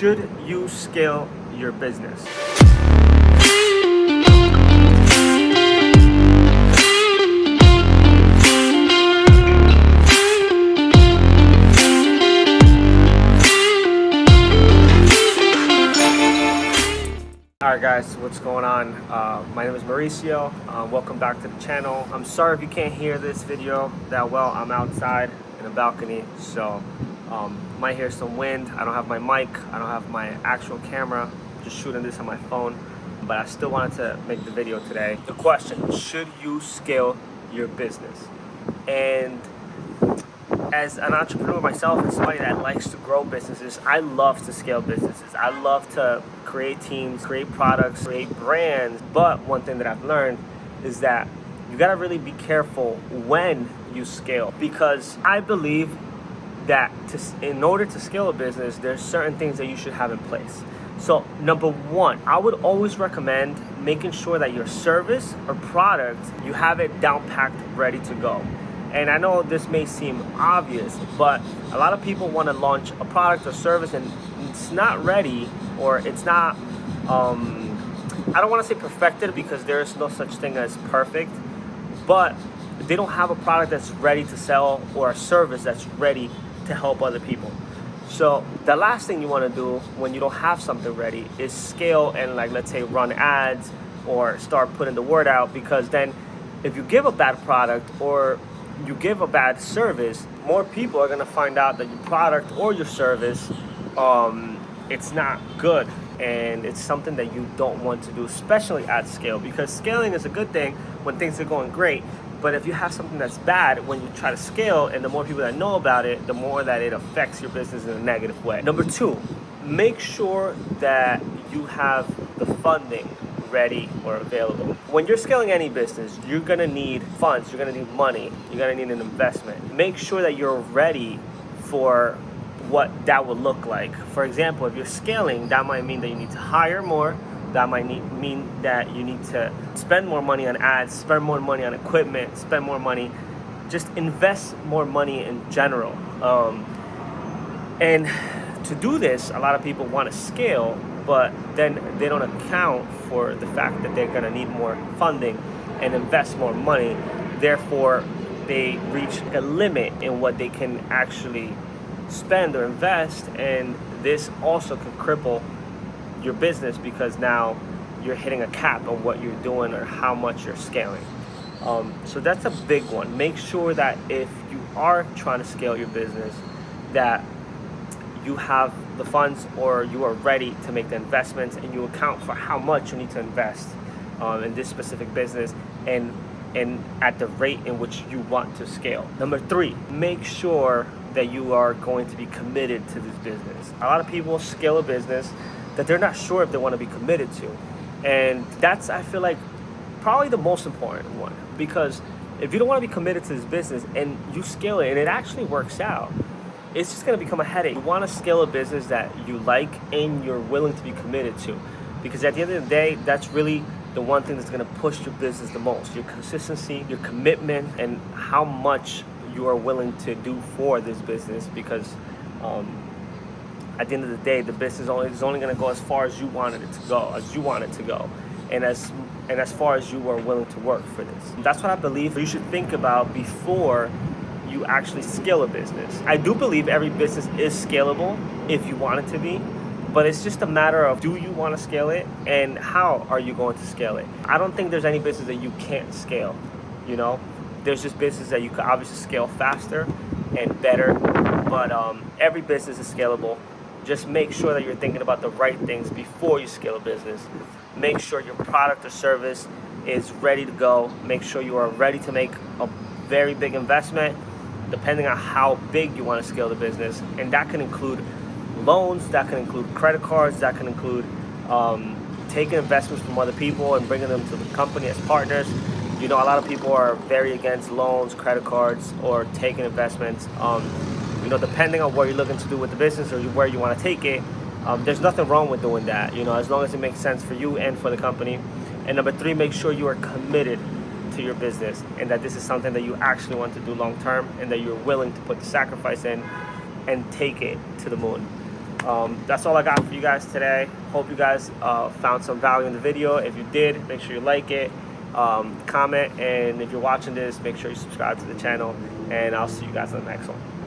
Should you scale your business? Alright guys, what's going on? My name is Mauricio. Welcome back to the channel. I'm sorry if you can't hear this video that well. I'm outside in a balcony, so might hear some wind. I don't have my mic, I don't have my actual camera, just shooting this on my phone, but I still wanted to make the video today. The question, should you scale your business? And as an entrepreneur myself and somebody that likes to grow businesses, I love to scale businesses. I love to create teams, create products, create brands. But one thing that I've learned is that you gotta really be careful when you scale, because I believe that in order to scale a business, there's certain things that you should have in place. So number one, I would always recommend making sure that your service or product, you have it down packed, ready to go. And I know this may seem obvious, but a lot of people want to launch a product or service and it's not ready, or it's not, I don't want to say perfected, because there is no such thing as perfect, but they don't have a product that's ready to sell or a service that's ready to help other people. So the last thing you want to do when you don't have something ready is scale and, like, let's say run ads or start putting the word out, because then if you give a bad product or you give a bad service, more people are going to find out that your product or your service, it's not good, and it's something that you don't want to do, especially at scale, because scaling is a good thing when things are going great. But if you have something that's bad when you try to scale, and the more people that know about it, the more that it affects your business in a negative way. Number two, make sure that you have the funding ready or available. When you're scaling any business, you're gonna need funds, you're gonna need money, you're gonna need an investment. Make sure that you're ready for what that would look like. For example, if you're scaling, that might mean that you need to hire more. That might mean that you need to spend more money on ads, spend more money on equipment, spend more money, just invest more money in general. And to do this, a lot of people want to scale, but then they don't account for the fact that they're going to need more funding and invest more money. Therefore, they reach a limit in what they can actually spend or invest, and this also can cripple your business, because now you're hitting a cap on what you're doing or how much you're scaling. So that's a big one. Make sure that if you are trying to scale your business, that you have the funds, or you are ready to make the investments, and you account for how much you need to invest in this specific business, and at the rate in which you want to scale. Number three, make sure that you are going to be committed to this business. A lot of people scale a business that they're not sure if they want to be committed to. And that's, I feel like, probably the most important one. Because if you don't want to be committed to this business and you scale it and it actually works out, it's just going to become a headache. You want to scale a business that you like and you're willing to be committed to. Because at the end of the day, that's really the one thing that's going to push your business the most. Your consistency, your commitment, and how much you are willing to do for this business. Because at the end of the day, the business is only going to go as far as you wanted it to go, and as far as you are willing to work for this. That's what I believe you should think about before you actually scale a business. I do believe every business is scalable if you want it to be, but it's just a matter of, do you want to scale it, and how are you going to scale it? I don't think there's any business that you can't scale. You know, there's just business that you could obviously scale faster and better, but every business is scalable. Just make sure that you're thinking about the right things before you scale a business. Make sure your product or service is ready to go. Make sure you are ready to make a very big investment, depending on how big you want to scale the business. And that can include loans, that can include credit cards, that can include taking investments from other people and bringing them to the company as partners. You know, a lot of people are very against loans, credit cards, or taking investments. You know, depending on what you're looking to do with the business or where you want to take it, there's nothing wrong with doing that, you know, as long as it makes sense for you and for the company. And number three, make sure you are committed to your business, and that this is something that you actually want to do long term, and that you're willing to put the sacrifice in and take it to the moon. That's all I got for you guys today. Hope you guys found some value in the video. If you did, make sure you like it, comment, and if you're watching this, make sure you subscribe to the channel, and I'll see you guys on the next one.